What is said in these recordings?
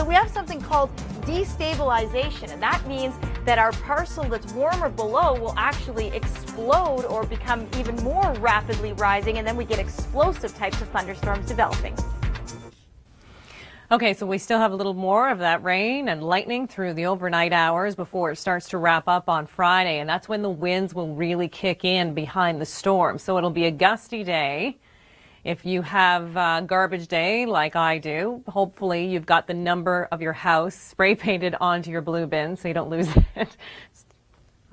So we have something called destabilization, and that means that our parcel that's warmer below will actually explode or become even more rapidly rising, and then we get explosive types of thunderstorms developing. Okay, so we still have a little more of that rain and lightning through the overnight hours before it starts to wrap up on Friday, and that's when the winds will really kick in behind the storm. So it'll be a gusty day. If you have garbage day like I do, hopefully you've got the number of your house spray painted onto your blue bin so you don't lose it.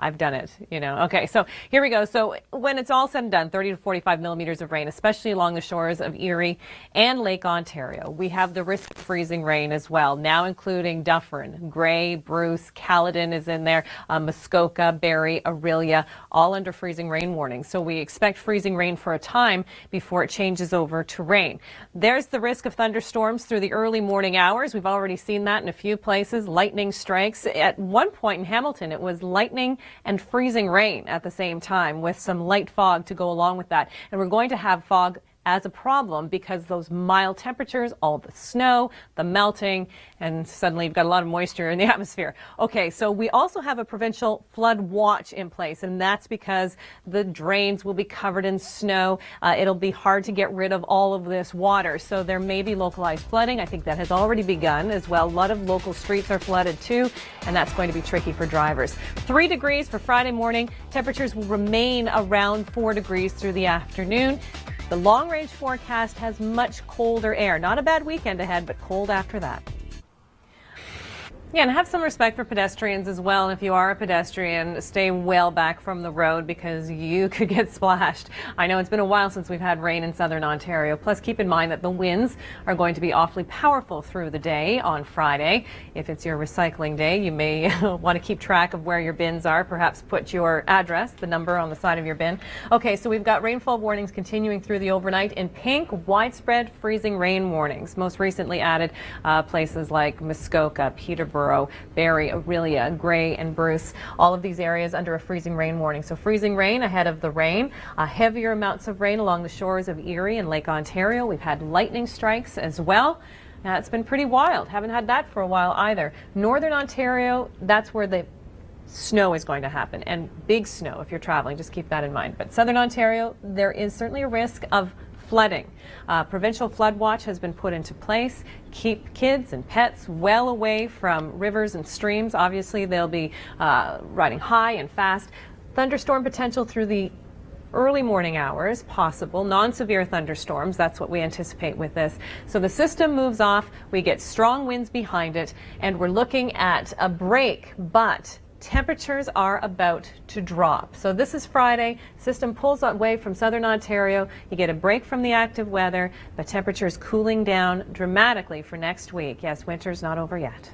I've done it, you know. Okay, so here we go. So when it's all said and done, 30 to 45 millimeters of rain, especially along the shores of Erie and Lake Ontario. We have the risk of freezing rain as well, now including Dufferin, Grey, Bruce, Caledon is in there, Muskoka, Barrie, Orillia, all under freezing rain warnings. So we expect freezing rain for a time before it changes over to rain. There's the risk of thunderstorms through the early morning hours. We've already seen that in a few places. Lightning strikes. At one point in Hamilton, it was lightning and freezing rain at the same time with some light fog to go along with that. And we're going to have fog as a problem because those mild temperatures, all the snow, the melting, and suddenly you've got a lot of moisture in the atmosphere. Okay, so we also have a provincial flood watch in place, and that's because the drains will be covered in snow. It'll be hard to get rid of all of this water, so there may be localized flooding. I think that has already begun as well. A lot of local streets are flooded too, and that's going to be tricky for drivers. 3 degrees for Friday morning. Temperatures will remain around 4 degrees through the afternoon. The long-range forecast has much colder air. Not a bad weekend ahead, but cold after that. Yeah, and have some respect for pedestrians as well. And if you are a pedestrian, stay well back from the road because you could get splashed. I know it's been a while since we've had rain in southern Ontario. Plus, keep in mind that the winds are going to be awfully powerful through the day on Friday. If it's your recycling day, you may want to keep track of where your bins are. Perhaps put your address, the number on the side of your bin. Okay, so we've got rainfall warnings continuing through the overnight. In pink, widespread freezing rain warnings. Most recently added places like Muskoka, Peterborough, Barrie, Orillia, Grey, and Bruce. All of these areas under a freezing rain warning. So freezing rain ahead of the rain. Heavier amounts of rain along the shores of Erie and Lake Ontario. We've had lightning strikes as well. It's been pretty wild. Haven't had that for a while either. Northern Ontario, that's where the snow is going to happen, and big snow if you're traveling. Just keep that in mind. But southern Ontario, there is certainly a risk of flooding. Provincial flood watch has been put into place. Keep kids and pets well away from rivers and streams. Obviously, they'll be riding high and fast. Thunderstorm potential through the early morning hours, possible. Non-severe thunderstorms, that's what we anticipate with this. So the system moves off, we get strong winds behind it, and we're looking at a break, but temperatures are about to drop. So this is Friday. System pulls away from southern Ontario. You get a break from the active weather, but temperatures cooling down dramatically for next week. Yes, winter's not over yet.